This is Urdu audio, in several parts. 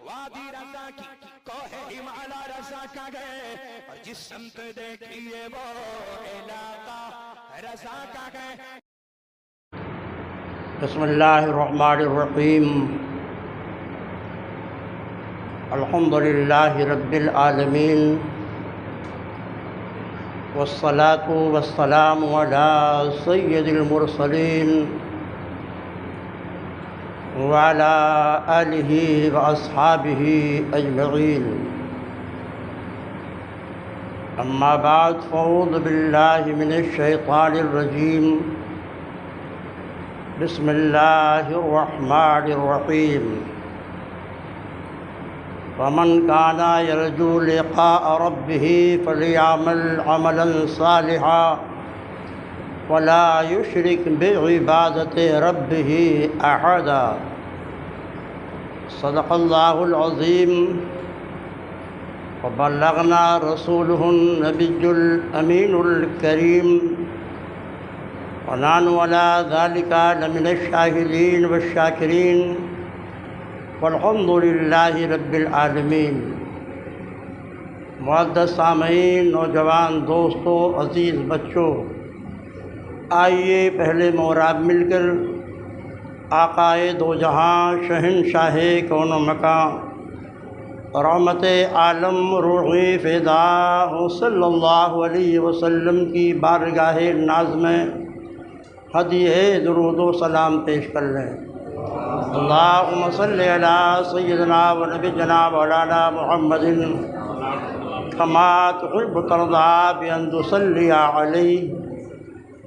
وادی رضا کی کوہ ہمالا رضا کا گئے اور جس سمت دیکھیے وہ علاقہ رضا کا گئے. بسم اللہ الرحمن الرحیم. الحمد للہ رب العالمین والصلاة والسلام علی سید المرسلین وعلى آلہ واصحابہ اجمعین. اما بعد فاعوذ باللہ من الشیطان الرجیم. بسم اللہ الرحمن الرحیم. فمن كان يرجو لقاء ربه فليعمل عملا صالحا ولا يشرك بعبادة ربه أحدا. صدق الله العظيم. وبلغنا رسوله النبي الأمين الكريم ونحن على ذلك لمن الشاهدين والشاكرين والحمد للہ رب العالمین. معزز سامعین، نوجوان دوستوں، عزیز بچوں، آئیے پہلے موراب مل کر آقائے دو جہاں، شہنشاہ کون و مکان، رحمت عالم روح فدا صلی اللہ علیہ وسلم کی بارگاہ ناز میں ہدیہ درود و سلام پیش کر لیں. اللہم صلی علی سیدنا و نبینا مولانا محمد کما تحب ترضی بان تصلی علیہ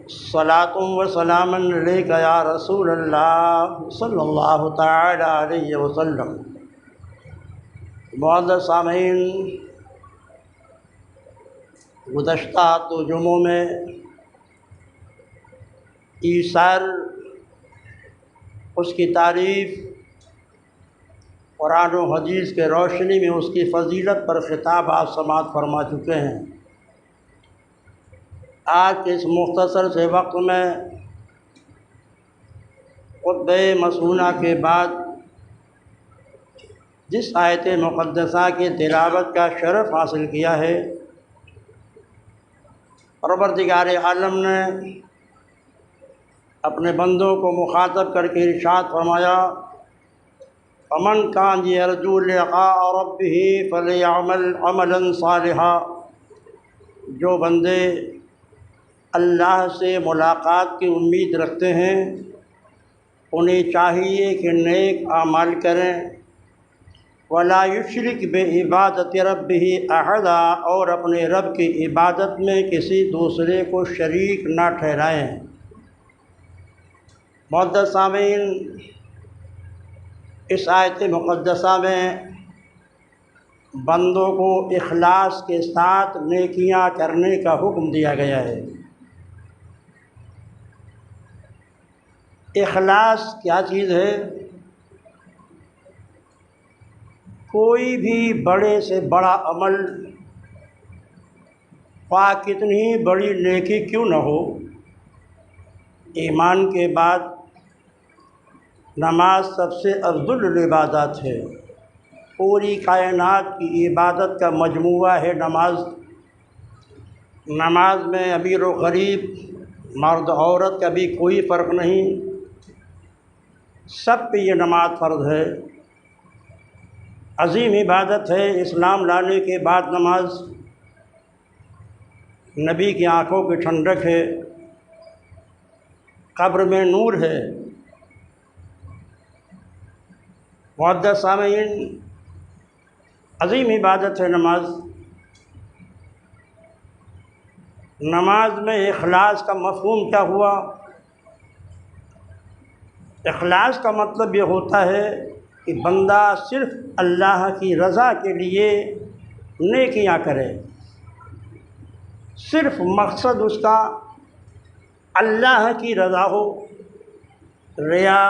صلاۃ و سلاما علیک یا رسول اللہ صلی اللہ تعالی علیہ وسلم. معزز سامعین، گزشتہ 2 جمعوں میں ایثار، اس کی تعریف، قرآن و حدیث کے روشنی میں اس کی فضیلت پر خطاب آپ سماعت فرما چکے ہیں. آج کے اس مختصر سے وقت میں خطبہ مسنونہ کے بعد جس آیت مقدسہ کی تلاوت کا شرف حاصل کیا ہے، پروردگار عالم نے اپنے بندوں کو مخاطب کر کے ارشاد فرمایا: فمن کان یرجو لقاء ربہ فلیعمل عملا صالحا. جو بندے اللہ سے ملاقات کی امید رکھتے ہیں انہیں چاہیے کہ نیک اعمال کریں. ولا یشرک بعبادۃ ربہ احدا. اور اپنے رب کی عبادت میں کسی دوسرے کو شریک نہ ٹھہرائیں. معزز سامعین، اس آیت مقدسہ میں بندوں کو اخلاص کے ساتھ نیکیاں کرنے کا حکم دیا گیا ہے. اخلاص کیا چیز ہے؟ کوئی بھی بڑے سے بڑا عمل، خواہ کتنی بڑی نیکی کیوں نہ ہو، ایمان کے بعد نماز سب سے افضل العبادات ہے. پوری کائنات کی عبادت کا مجموعہ ہے نماز. نماز میں امیر و غریب، مرد عورت کا بھی کوئی فرق نہیں، سب پہ یہ نماز فرض ہے. عظیم عبادت ہے. اسلام لانے کے بعد نماز نبی کی آنکھوں کی ٹھنڈک ہے، قبر میں نور ہے. معزز سامعین، عظیم عبادت ہے نماز. نماز میں اخلاص کا مفہوم کیا ہوا؟ اخلاص کا مطلب یہ ہوتا ہے کہ بندہ صرف اللہ کی رضا کے لیے نیکیاں کرے. صرف مقصد اس کا اللہ کی رضا ہو. ریا،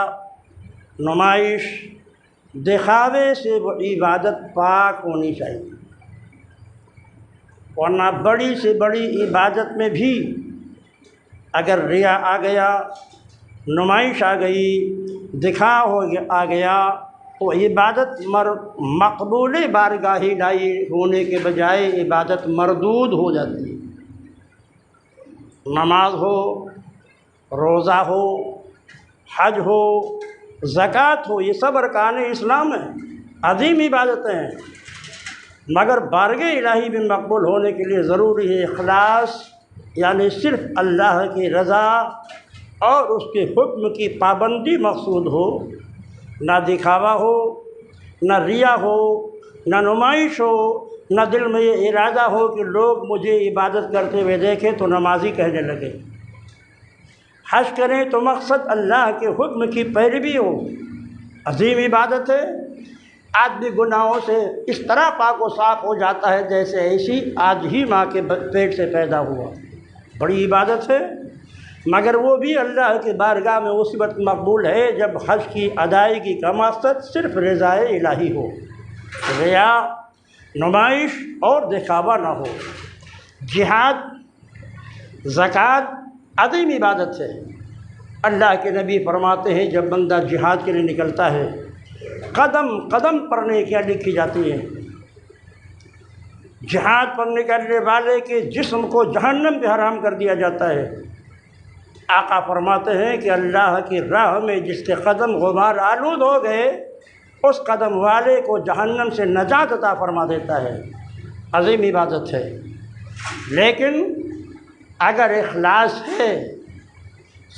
نمائش، دکھاوے سے وہ عبادت پاک ہونی چاہیے. ورنہ بڑی سے بڑی عبادت میں بھی اگر ریا آ گیا، نمائش آ گئی، دکھاوا آ گیا، تو عبادت مقبول بارگاہ الہی ہونے کے بجائے عبادت مردود ہو جاتی ہے۔ نماز ہو، روزہ ہو، حج ہو، زکوٰۃ ہو، یہ سب ارکان اسلام ہیں، عظیم عبادتیں ہیں، مگر بارگاہ الہی میں مقبول ہونے کے لیے ضروری ہے اخلاص، یعنی صرف اللہ کی رضا اور اس کے حکم کی پابندی مقصود ہو، نہ دکھاوا ہو، نہ ریا ہو، نہ نمائش ہو، نہ دل میں یہ ارادہ ہو کہ لوگ مجھے عبادت کرتے ہوئے دیکھیں تو نمازی کہنے لگے۔ حج کریں تو مقصد اللہ کے حکم کی پیروی ہو، عظیم عبادت ہے۔ آدمی گناہوں سے اس طرح پاک و صاف ہو جاتا ہے جیسے ایسی آج ہی ماں کے پیٹ سے پیدا ہوا، بڑی عبادت ہے، مگر وہ بھی اللہ کی بارگاہ میں اسی وقت مقبول ہے جب حج کی ادائیگی کا مقصد صرف رضائے الہی ہو، ریا، نمائش اور دکھاوا نہ ہو۔ جہاد، زکوٰۃ عظیم عبادت ہے۔ اللہ کے نبی فرماتے ہیں جب بندہ جہاد کے لیے نکلتا ہے قدم قدم پر نیکیاں لکھی جاتی ہیں۔ جہاد پر نکلنے والے کے جسم کو جہنم پہ حرام کر دیا جاتا ہے۔ آقا فرماتے ہیں کہ اللہ کی راہ میں جس کے قدم غبار آلود ہو گئے اس قدم والے کو جہنم سے نجات عطا فرما دیتا ہے، عظیم عبادت ہے۔ لیکن اگر اخلاص ہے،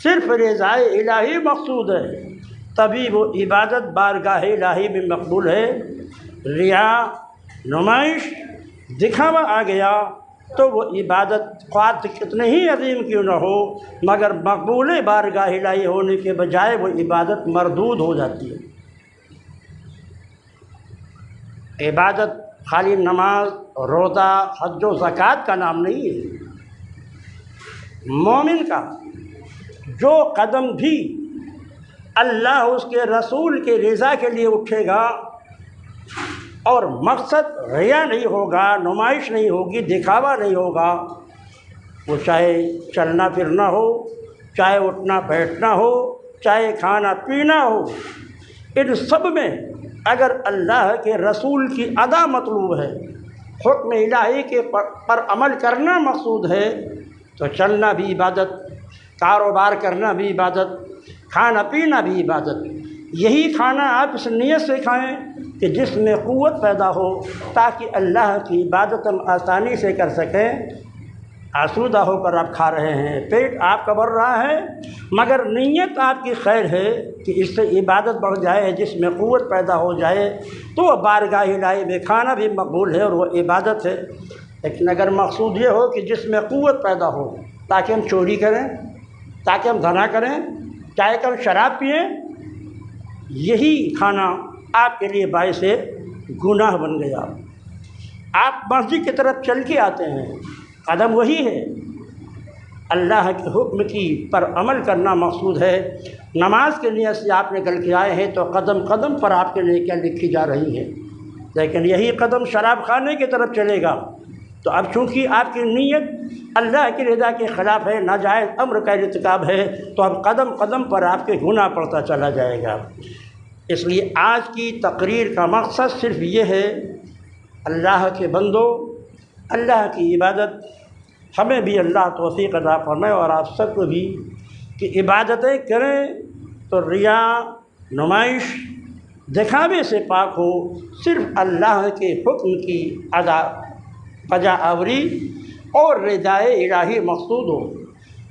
صرف رضائے الہی مقصود ہے، تبھی وہ عبادت بارگاہ الہی میں مقبول ہے۔ ریا، نمائش، دکھاوا آ گیا تو وہ عبادت خواہ کتنے ہی عظیم کیوں نہ ہو مگر مقبول بارگاہ الہی ہونے کے بجائے وہ عبادت مردود ہو جاتی ہے۔ عبادت خالی نماز، روزہ، حج و زکوٰۃ کا نام نہیں ہے۔ مومن کا جو قدم بھی اللہ اس کے رسول کے رضا کے لیے اٹھے گا اور مقصد ریا نہیں ہوگا، نمائش نہیں ہوگی، دکھاوا نہیں ہوگا، وہ چاہے چلنا پھرنا ہو، چاہے اٹھنا بیٹھنا ہو، چاہے کھانا پینا ہو، ان سب میں اگر اللہ کے رسول کی ادا مطلوب ہے، حکم الہی کے پر عمل کرنا مقصود ہے، تو چلنا بھی عبادت، کاروبار کرنا بھی عبادت، کھانا پینا بھی عبادت۔ یہی کھانا آپ اس نیت سے کھائیں کہ جس میں قوت پیدا ہو تاکہ اللہ کی عبادت ہم آسانی سے کر سکیں۔ آسودہ ہو کر آپ کھا رہے ہیں، پیٹ آپ کا بھر رہا ہے، مگر نیت آپ کی خیر ہے کہ اس سے عبادت بڑھ جائے، جس میں قوت پیدا ہو جائے، تو وہ بارگاہ الہی میں کھانا بھی مقبول ہے اور وہ عبادت ہے۔ لیکن اگر مقصود یہ ہو کہ جس میں قوت پیدا ہو تاکہ ہم چوری کریں، تاکہ ہم زنا کریں، چاہے کہ ہم شراب پئیں، یہی کھانا آپ کے لیے باعث گناہ بن گیا۔ آپ مسجد کی طرف چل کے آتے ہیں، قدم وہی ہے، اللہ کے حکم کی پر عمل کرنا مقصود ہے۔ نماز کے نیت سے آپ نکل کے آئے ہیں تو قدم قدم پر آپ کے نیکیاں لکھی جا رہی ہیں، لیکن یہی قدم شراب خانے کی طرف چلے گا تو اب چونکہ آپ کی نیت اللہ کی رضا کے خلاف ہے، ناجائز امر کا ارتکاب ہے، تو اب قدم قدم پر آپ کے گناہ پڑتا چلا جائے گا۔ اس لیے آج کی تقریر کا مقصد صرف یہ ہے، اللہ کے بندوں، اللہ کی عبادت ہمیں بھی اللہ توفیق عطا فرمائے اور آپ سب کو بھی کہ عبادتیں کریں تو ریا، نمائش، دکھاوے سے پاک ہو، صرف اللہ کے حکم کی بجا آوری اور رضائے الہی مقصود ہو،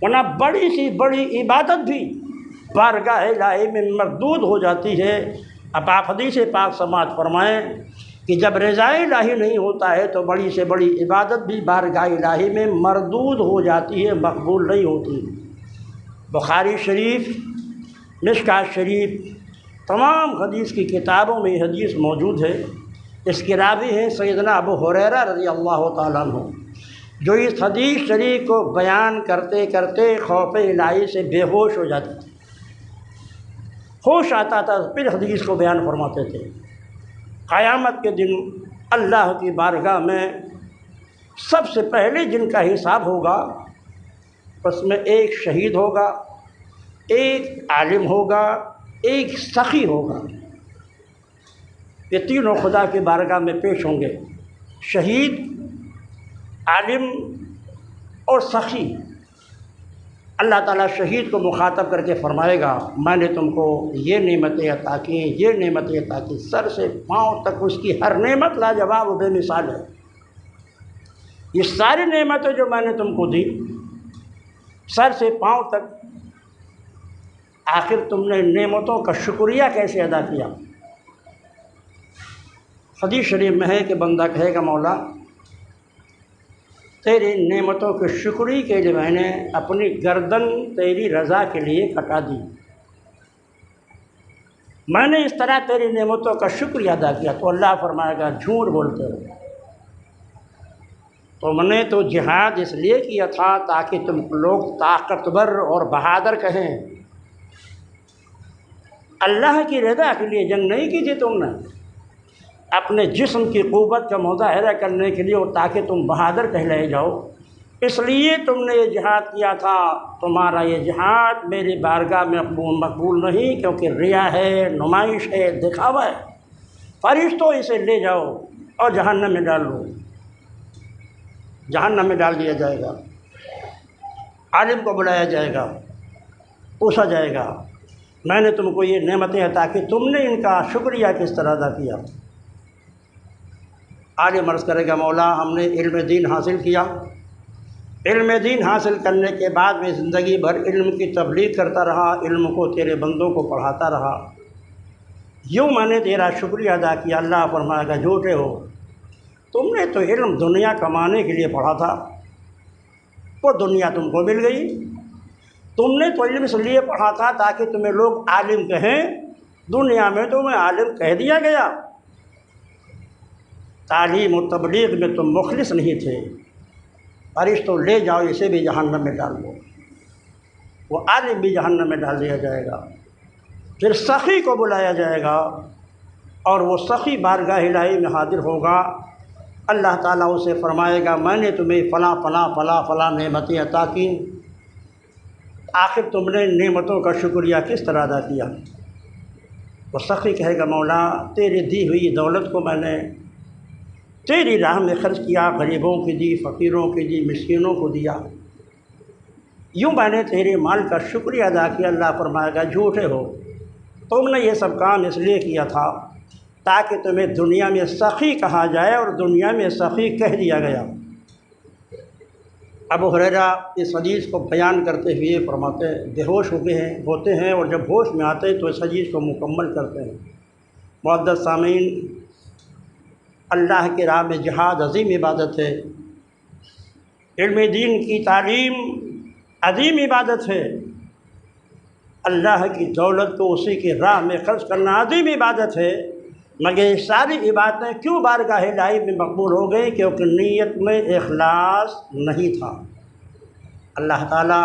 ورنہ بڑی سی بڑی عبادت بھی بارگاہ الہی میں مردود ہو جاتی ہے۔ اب آپ حدیث پاک سماعت فرمائیں کہ جب رضائے الہی نہیں ہوتا ہے تو بڑی سے بڑی عبادت بھی بارگاہ الہی میں مردود ہو جاتی ہے، مقبول نہیں ہوتی۔ بخاری شریف، مشکوٰۃ شریف، تمام حدیث کی کتابوں میں یہ حدیث موجود ہے۔ اس کے راوی ہیں سیدنا ابو ہریرہ رضی اللہ تعالیٰ عنہ، جو اس حدیث شریف کو بیان کرتے کرتے خوف الہی سے بے ہوش ہو جاتے تھے، ہوش آتا تھا پھر حدیث کو بیان فرماتے تھے۔ قیامت کے دن اللہ کی بارگاہ میں سب سے پہلے جن کا حساب ہوگا اس میں ایک شہید ہوگا، ایک عالم ہوگا، ایک سخی ہوگا۔ یہ تینوں خدا کی بارگاہ میں پیش ہوں گے، شہید، عالم اور سخی۔ اللہ تعالیٰ شہید کو مخاطب کر کے فرمائے گا میں نے تم کو یہ نعمتیں عطا کی، یہ نعمتیں عطا کی، سر سے پاؤں تک اس کی ہر نعمت لاجواب و بے مثال ہے۔ یہ ساری نعمتیں جو میں نے تم کو دی، سر سے پاؤں تک، آخر تم نے نعمتوں کا شکریہ کیسے ادا کیا؟ حدیث شریف میں ہے کہ بندہ کہے گا مولا تیری نعمتوں کے شکریہ کے لیے میں نے اپنی گردن تیری رضا کے لیے کٹا دی، میں نے اس طرح تیری نعمتوں کا شکریہ ادا کیا۔ تو اللہ فرمائے گا جھوٹ بولتے ہو، تم نے تو جہاد اس لیے کیا تھا تاکہ تم لوگ طاقتور اور بہادر کہیں، اللہ کی رضا کے لیے جنگ نہیں کی تھی تم نے، اپنے جسم کی قوت کا مظاہرہ کرنے کے لیے، اور تاکہ تم بہادر کہلائے جاؤ، اس لیے تم نے یہ جہاد کیا تھا۔ تمہارا یہ جہاد میری بارگاہ میں مقبول نہیں، کیونکہ ریا ہے، نمائش ہے، دکھاوا ہے۔ فرشتوں اسے لے جاؤ اور جہنم میں ڈال دو، جہنم میں ڈال دیا جائے گا۔ عالم کو بلایا جائے گا، پوچھا جائے گا میں نے تم کو یہ نعمتیں عطا کی، تم نے ان کا شکریہ کس طرح ادا کیا؟ عالم عرض کرے گا مولا ہم نے علم دین حاصل کیا، علم دین حاصل کرنے کے بعد میں زندگی بھر علم کی تبلیغ کرتا رہا، علم کو تیرے بندوں کو پڑھاتا رہا، یوں میں نے تیرا شکریہ ادا کیا۔ اللہ فرمائے گا جھوٹے ہو، تم نے تو علم دنیا کمانے کے لیے پڑھا تھا، وہ دنیا تم کو مل گئی۔ تم نے تو علم اس لیے پڑھا تھا تاکہ تمہیں لوگ عالم کہیں، دنیا میں تمہیں عالم کہہ دیا گیا۔ تعلیم و تبلیغ میں تم مخلص نہیں تھے، فرشتوں لے جاؤ اسے بھی جہنم میں ڈال دو، وہ عالم بھی جہنم میں ڈال دیا جائے گا۔ پھر سخی کو بلایا جائے گا اور وہ سخی بارگاہ الہی میں حاضر ہوگا۔ اللہ تعالیٰ اسے فرمائے گا میں نے تمہیں فلاں فلاں فلاں فلاں نعمتیں عطا کی، آخر تم نے نعمتوں کا شکریہ کس طرح ادا کیا؟ وہ سخی کہے گا مولا تیری دی ہوئی دولت کو میں نے تیری راہ میں خرچ کیا، غریبوں کی دی، فقیروں کی دی، مسکینوں کو دیا، یوں میں نے تیرے مال کا شکریہ ادا کیا۔ اللہ فرمائے گا جھوٹے ہو، تم نے یہ سب کام اس لیے کیا تھا تاکہ تمہیں دنیا میں سخی کہا جائے، اور دنیا میں سخی کہہ دیا گیا۔ ابو ہریرہ اس حدیث کو بیان کرتے ہوئے فرماتے ہیں بے ہوش ہوتے ہیں اور جب ہوش میں آتے ہیں تو اس حدیث کو مکمل کرتے ہیں۔ معزز سامعین، اللہ کی راہ میں جہاد عظیم عبادت ہے، علم دین کی تعلیم عظیم عبادت ہے، اللہ کی دولت کو اسی کی راہ میں خرچ کرنا عظیم عبادت ہے، مگر یہ ساری عبادتیں کیوں بارگاہ الہی میں مقبول ہو گئی؟ کیونکہ نیت میں اخلاص نہیں تھا۔ اللہ تعالیٰ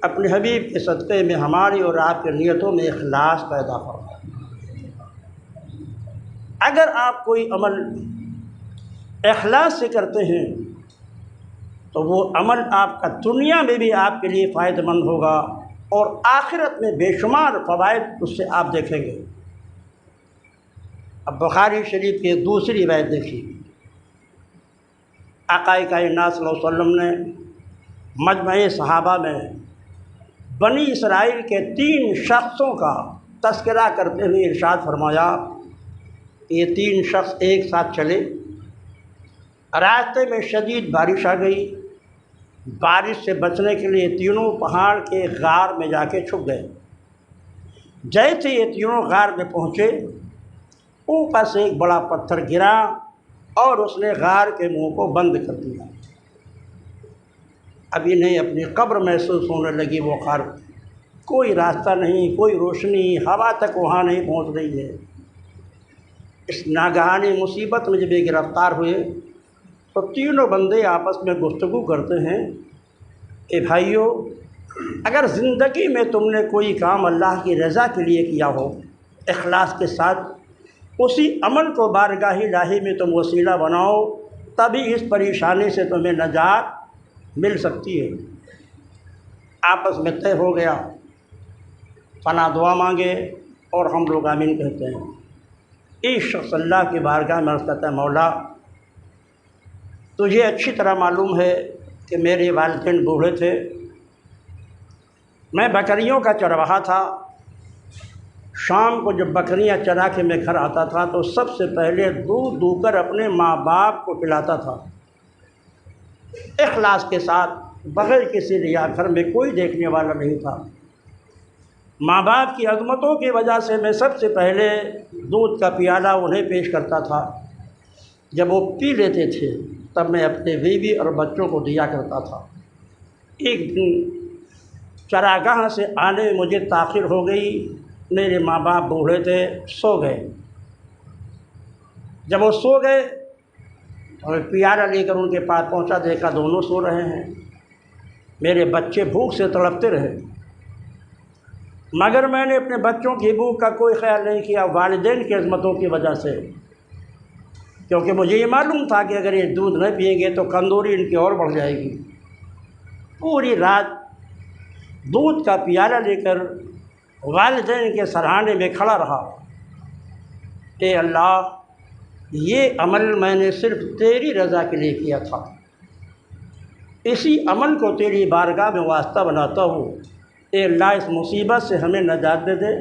اپنے حبیب کے صدقے میں ہماری اور آپ کی نیتوں میں اخلاص پیدا فرمائے۔ اگر آپ کوئی عمل اخلاص سے کرتے ہیں تو وہ عمل آپ کا دنیا میں بھی آپ کے لیے فائدہ مند ہوگا، اور آخرت میں بے شمار فوائد اس سے آپ دیکھیں گے۔ اب بخاری شریف کی دوسری روایت دیکھیے، آقا کائنات صلی اللہ علیہ وسلم نے مجمع صحابہ میں بنی اسرائیل کے 3 شخصوں کا تذکرہ کرتے ہوئے ارشاد فرمایا کہ یہ 3 شخص ایک ساتھ چلے، راستے میں شدید بارش آ گئی، بارش سے بچنے کے لیے تینوں پہاڑ کے غار میں جا کے چھپ گئے۔ جیسے یہ تینوں غار میں پہنچے، اوپر سے ایک بڑا پتھر گرا اور اس نے غار کے منہ کو بند کر دیا۔ اب انہیں اپنی قبر محسوس ہونے لگی، وہ غار کوئی راستہ نہیں، کوئی روشنی، ہوا تک وہاں نہیں پہنچ رہی ہے۔ اس ناگہانی مصیبت میں جب یہ گرفتار ہوئے تو تینوں بندے آپس میں گفتگو کرتے ہیں کہ بھائیو، اگر زندگی میں تم نے کوئی کام اللہ کی رضا کے لیے کیا ہو اخلاص کے ساتھ، اسی عمل کو بارگاہ الہی میں تم وسیلہ بناؤ، تبھی اس پریشانی سے تمہیں نجات مل سکتی ہے۔ آپس میں طے ہو گیا، پناہ دعا مانگے اور ہم لوگ آمین کہتے ہیں۔ ایک شخص اللہ کی بارگاہ میں عرض کرتا ہے مولا تجھے اچھی طرح معلوم ہے کہ میرے والدین بوڑھے تھے، میں بکریوں کا چرواہا تھا، شام کو جب بکریاں چرا کے میں گھر آتا تھا تو سب سے پہلے دودھ دو کر اپنے ماں باپ کو پلاتا تھا، اخلاص کے ساتھ، بغیر کسی ریا، گھر میں کوئی دیکھنے والا نہیں تھا۔ ماں باپ کی عظمتوں کی وجہ سے میں سب سے پہلے دودھ کا پیالہ انہیں پیش کرتا تھا، جب وہ پی لیتے تھے تب میں اپنے بیوی اور بچوں کو دیا کرتا تھا۔ ایک دن چراگاہ سے آنے میں مجھے تاخیر ہو گئی، میرے ماں باپ بوڑھے تھے، سو گئے۔ جب وہ سو گئے اور پیالہ لے کر ان کے پاس پہنچا، دیکھا دونوں سو رہے ہیں، میرے بچے بھوک سے تڑپتے رہے، مگر میں نے اپنے بچوں کی بھوک کا کوئی خیال نہیں کیا، والدین کی عظمتوں کی وجہ سے، کیونکہ مجھے یہ معلوم تھا کہ اگر یہ دودھ نہ پئیں گے تو کمزوری ان کی اور بڑھ جائے گی۔ پوری رات دودھ کا پیالہ لے کر والدین کے سرہانے میں کھڑا رہا، اے اللہ یہ عمل میں نے صرف تیری رضا کے لیے کیا تھا، اسی عمل کو تیری بارگاہ میں واسطہ بناتا ہوں، اے اللہ اس مصیبت سے ہمیں نجات دے دے۔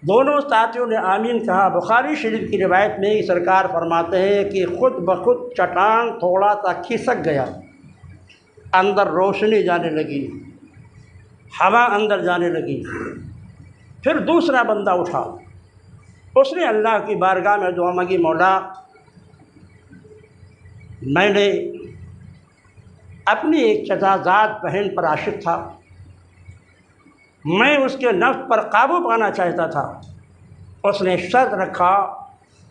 دونوں ساتھیوں نے آمین کہا۔ بخاری شریف کی روایت میں ہی سرکار فرماتے ہیں کہ خود بخود چٹان تھوڑا سا کھسک گیا، اندر روشنی جانے لگی، ہوا اندر جانے لگی۔ پھر دوسرا بندہ اٹھا، اس نے اللہ کی بارگاہ میں دعا مانگی، مولا میں نے اپنی ایک چچازاد بہن پر عاشق تھا، میں اس کے نفس پر قابو پانا چاہتا تھا، اس نے شرط رکھا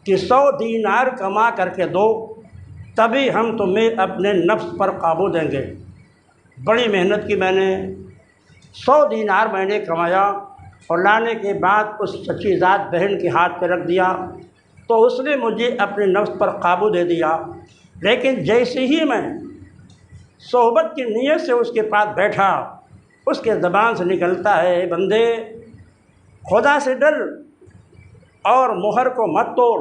کہ 100 دینار کما کر کے دو تبھی ہم تمہیں اپنے نفس پر قابو دیں گے۔ بڑی محنت کی میں نے، 100 دینار میں نے کمایا اور لانے کے بعد اس سچی ذات بہن کے ہاتھ پہ رکھ دیا تو اس نے مجھے اپنے نفس پر قابو دے دیا، لیکن جیسے ہی میں صحبت کی نیت سے اس کے پاس بیٹھا، اس کے زبان سے نکلتا ہے، بندے خدا سے ڈر اور مہر کو مت توڑ،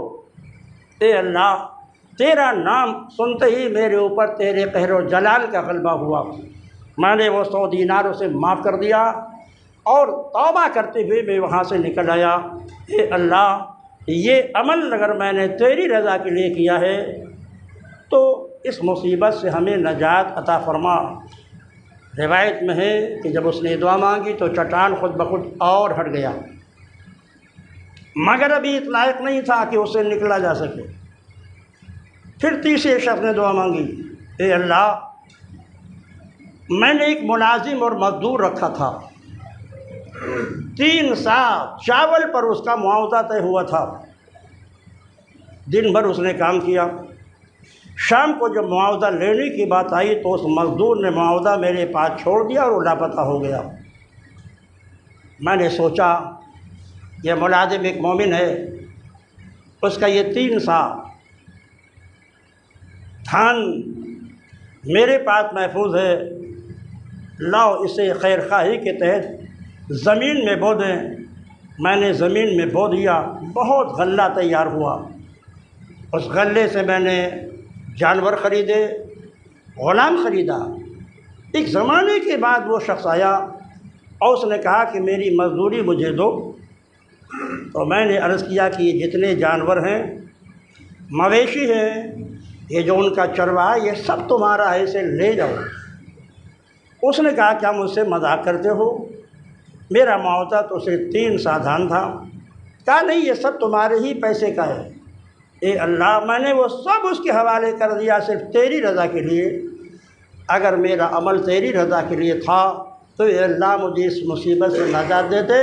اے اللہ تیرا نام سنتے ہی میرے اوپر تیرے قہر و جلال کا غلبہ ہوا۔ میں نے وہ 100 دینار اسے معاف کر دیا اور توبہ کرتے ہوئے میں وہاں سے نکل آیا۔ اے اللہ یہ عمل اگر میں نے تیری رضا کے لیے کیا ہے تو اس مصیبت سے ہمیں نجات عطا فرما۔ روایت میں ہے کہ جب اس نے دعا مانگی تو چٹان خود بخود اور ہٹ گیا، مگر ابھی اس لائق نہیں تھا کہ اسے نکلا جا سکے۔ پھر تیسرے شخص نے دعا مانگی، اے اللہ میں نے ایک ملازم اور مزدور رکھا تھا، 3 سا چاول پر اس کا معاوضہ طے ہوا تھا، دن بھر اس نے کام کیا، شام کو جب معاوضہ لینے کی بات آئی تو اس مزدور نے معاوضہ میرے پاس چھوڑ دیا اور وہ لاپتہ ہو گیا۔ میں نے سوچا یہ ملازم ایک مومن ہے، اس کا یہ 3 سا دھان میرے پاس محفوظ ہے، لاؤ اسے خیر خواہی کے تحت زمین میں بو دیں۔ میں نے زمین میں بو دیا، بہت غلہ تیار ہوا، اس غلے سے میں نے جانور خریدے، غلام خریدا۔ ایک زمانے کے بعد وہ شخص آیا اور اس نے کہا کہ میری مزدوری مجھے دو، تو میں نے عرض کیا کہ یہ جتنے جانور ہیں، مویشی ہیں، یہ جو ان کا چرواہا ہے، یہ سب تمہارا ہے، اسے لے جاؤ۔ اس نے کہا کیا مجھ سے مذاق کرتے ہو؟ میرا معاوضہ تو صرف 3 سا دھان تھا۔ کہا نہیں، یہ سب تمہارے ہی پیسے کا ہے۔ اے اللہ میں نے وہ سب اس کے حوالے کر دیا صرف تیری رضا کے لیے، اگر میرا عمل تیری رضا کے لیے تھا تو اے اللہ مجھے اس مصیبت سے نجات دے دے۔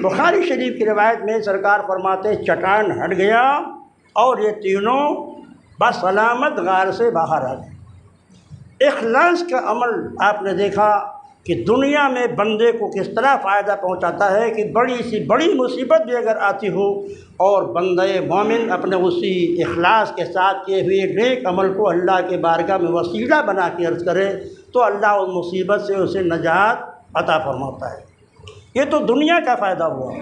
بخاری شریف کی روایت میں سرکار فرماتے چٹان ہٹ گیا اور یہ تینوں بسلامت غار سے باہر آ گئے۔ اخلاص کا عمل آپ نے دیکھا کہ دنیا میں بندے کو کس طرح فائدہ پہنچاتا ہے کہ بڑی سی بڑی مصیبت بھی اگر آتی ہو اور بندہ مومن اپنے اسی اخلاص کے ساتھ کیے ہوئے نیک عمل کو اللہ کے بارگاہ میں وسیلہ بنا کے عرض کرے تو اللہ اس مصیبت سے اسے نجات عطا فرماتا ہے۔ یہ تو دنیا کا فائدہ ہوا،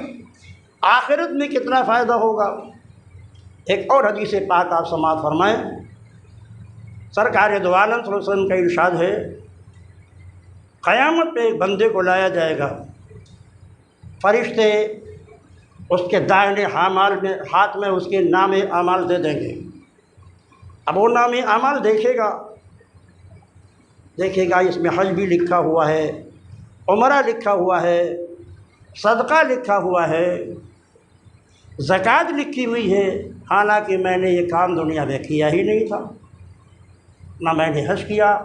آخرت میں کتنا فائدہ ہوگا؟ ایک اور حدیث پاک آپ سماعت فرمائیں، سرکار دو عالم صلی اللہ علیہ وسلم کا ارشاد ہے، قیامت پہ ایک بندے کو لایا جائے گا، فرشتے اس کے دائیں ہاتھ میں اس کے نام اعمال دے دیں گے۔ اب وہ نام اعمال دیکھے گا اس میں حج بھی لکھا ہوا ہے، عمرہ لکھا ہوا ہے، صدقہ لکھا ہوا ہے، زکوٰۃ لکھی ہوئی ہے، حالانکہ میں نے یہ کام دنیا میں کیا ہی نہیں تھا، نہ میں نے حج کیا،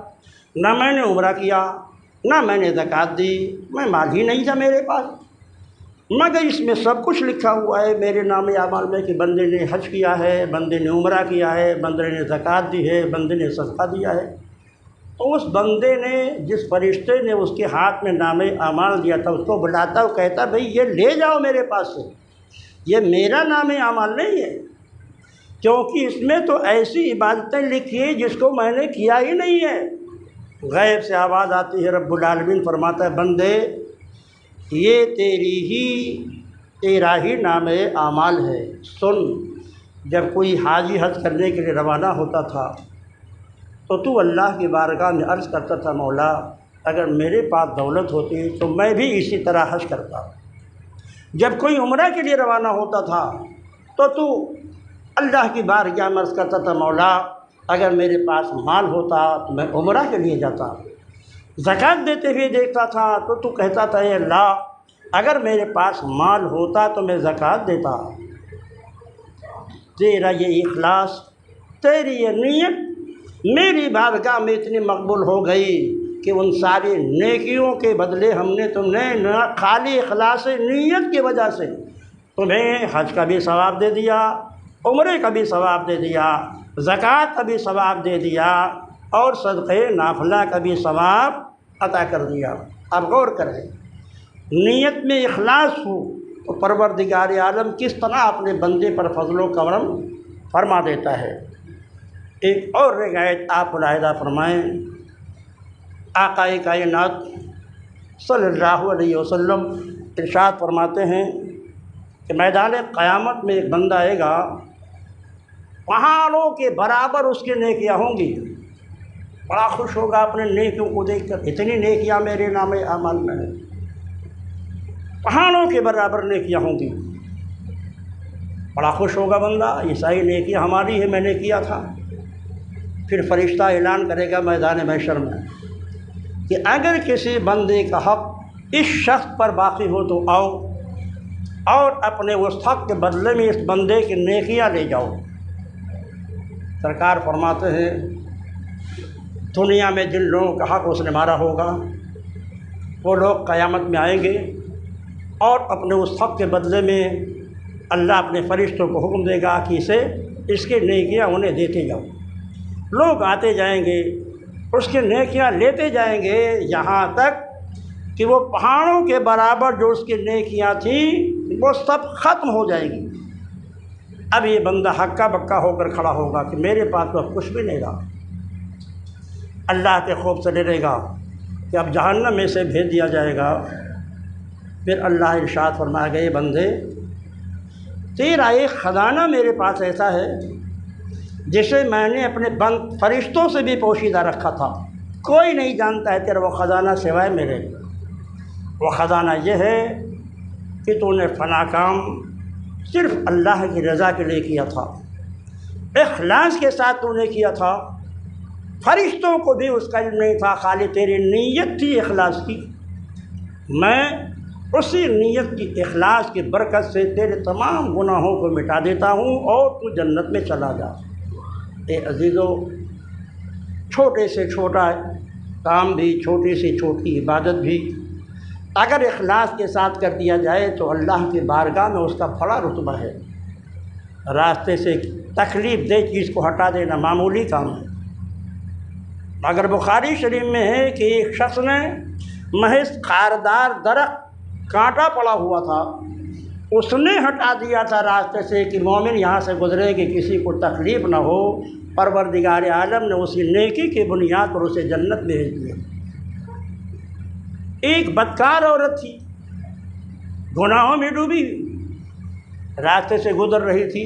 نہ میں نے عمرہ کیا، نہ میں نے زکوٰۃ دی، میں مال ہی نہیں تھا میرے پاس، مگر اس میں سب کچھ لکھا ہوا ہے میرے نام اعمال میں کہ بندے نے حج کیا ہے، بندے نے عمرہ کیا ہے، بندے نے زکوٰۃ دی ہے، بندے نے صدقہ دیا ہے۔ تو اس بندے نے، جس فرشتے نے اس کے ہاتھ میں نام اعمال دیا تھا، اس کو بلاتا وہ کہتا بھئی یہ لے جاؤ میرے پاس سے، یہ میرا نام اعمال نہیں ہے، کیونکہ اس میں تو ایسی عبادتیں لکھی ہیں جس کو میں نے کیا ہی نہیں ہے۔ غیب سے آواز آتی ہے، رب العالمین فرماتا ہے بندے یہ تیرا ہی نام اعمال ہے۔ سن، جب کوئی حاجی حج کرنے کے لیے روانہ ہوتا تھا تو اللہ کی بارگاہ میں عرض کرتا تھا، مولا اگر میرے پاس دولت ہوتی تو میں بھی اسی طرح حج کرتا۔ جب کوئی عمرہ کے لیے روانہ ہوتا تھا تو اللہ کی بارگاہ میں عرض کرتا تھا، مولا اگر میرے پاس مال ہوتا تو میں عمرہ کے لیے جاتا۔ زکوٰۃ دیتے ہوئے دیکھتا تھا تو کہتا تھا، اے اللہ اگر میرے پاس مال ہوتا تو میں زکوٰۃ دیتا۔ تیرا یہ اخلاص، تیری یہ نیت میری بارگاہ میں اتنی مقبول ہو گئی کہ ان ساری نیکیوں کے بدلے ہم نے تمہیں خالی اخلاص نیت کی وجہ سے تمہیں حج کا بھی ثواب دے دیا، عمرے کا بھی ثواب دے دیا، زکوٰۃ کا بھی ثواب دے دیا، اور صدقہ نافلہ کا بھی ثواب عطا کر دیا۔ اب غور کریں، نیت میں اخلاص ہو تو پروردگار عالم کس طرح اپنے بندے پر فضل و کرم فرما دیتا ہے۔ ایک اور روایت آپ ملاحظہ فرمائیں، آقا کائنات صلی اللہ علیہ وسلم ارشاد فرماتے ہیں کہ میدان قیامت میں ایک بندہ آئے گا، پہاڑوں کے برابر اس کی نیکیاں ہوں گی، بڑا خوش ہوگا اپنے نیکیوں کو دیکھ کر، اتنی نیکیاں میرے نام اعمال میں ہیں، پہاڑوں کے برابر نیکیاں ہوں گی، بڑا خوش ہوگا بندہ، یہ ساری نیکیاں ہماری ہے، میں نے کیا تھا۔ پھر فرشتہ اعلان کرے گا میدان محشر میں کہ اگر کسی بندے کا حق اس شخص پر باقی ہو تو آؤ اور اپنے اس حق کے بدلے میں اس بندے کی نیکیاں لے جاؤ۔ سرکار فرماتے ہیں دنیا میں جن لوگوں کا حق اس نے مارا ہوگا وہ لوگ قیامت میں آئیں گے اور اپنے اس حق کے بدلے میں اللہ اپنے فرشتوں کو حکم دے گا کہ اس کے نیکیاں انہیں دیتے جاؤ۔ لوگ آتے جائیں گے، اس کے نیکیاں لیتے جائیں گے، یہاں تک کہ وہ پہاڑوں کے برابر جو اس کی نیکیاں تھیں وہ سب ختم ہو جائیں گی۔ اب یہ بندہ ہکا بکا ہو کر کھڑا ہوگا کہ میرے پاس تو کچھ بھی نہیں رہا، اللہ کے خوف سے ڈرے گا کہ اب جہنم میں سے بھیج دیا جائے گا۔ پھر اللہ ارشاد فرمائے گا، یہ بندے تیرا ایک خزانہ میرے پاس ایسا ہے جسے میں نے اپنے بند فرشتوں سے بھی پوشیدہ رکھا تھا، کوئی نہیں جانتا ہے تیرا وہ خزانہ سوائے میرے۔ وہ خزانہ یہ ہے کہ تو نے فلاں کام صرف اللہ کی رضا کے لیے کیا تھا، اخلاص کے ساتھ تو نے کیا تھا، فرشتوں کو بھی اس کا علم نہیں تھا، خالی تیری نیت تھی اخلاص کی۔ میں اسی نیت کی اخلاص کی برکت سے تیرے تمام گناہوں کو مٹا دیتا ہوں اور تو جنت میں چلا جا۔ اے عزیزو، چھوٹے سے چھوٹا کام بھی، چھوٹی سے چھوٹی عبادت بھی اگر اخلاص کے ساتھ کر دیا جائے تو اللہ کی بارگاہ میں اس کا بڑا رتبہ ہے۔ راستے سے تکلیف دہ چیز کو ہٹا دینا معمولی کام ہے، مگر بخاری شریف میں ہے کہ ایک شخص نے محض خاردار درخت کانٹا پڑا ہوا تھا، اس نے ہٹا دیا تھا راستے سے کہ مومن یہاں سے گزرے کہ کسی کو تکلیف نہ ہو، پروردگار عالم نے اسی نیکی کی بنیاد پر اسے جنت بھیج دیا۔ ایک بدکار عورت تھی، گناہوں میں ڈوبی، راستے سے گزر رہی تھی،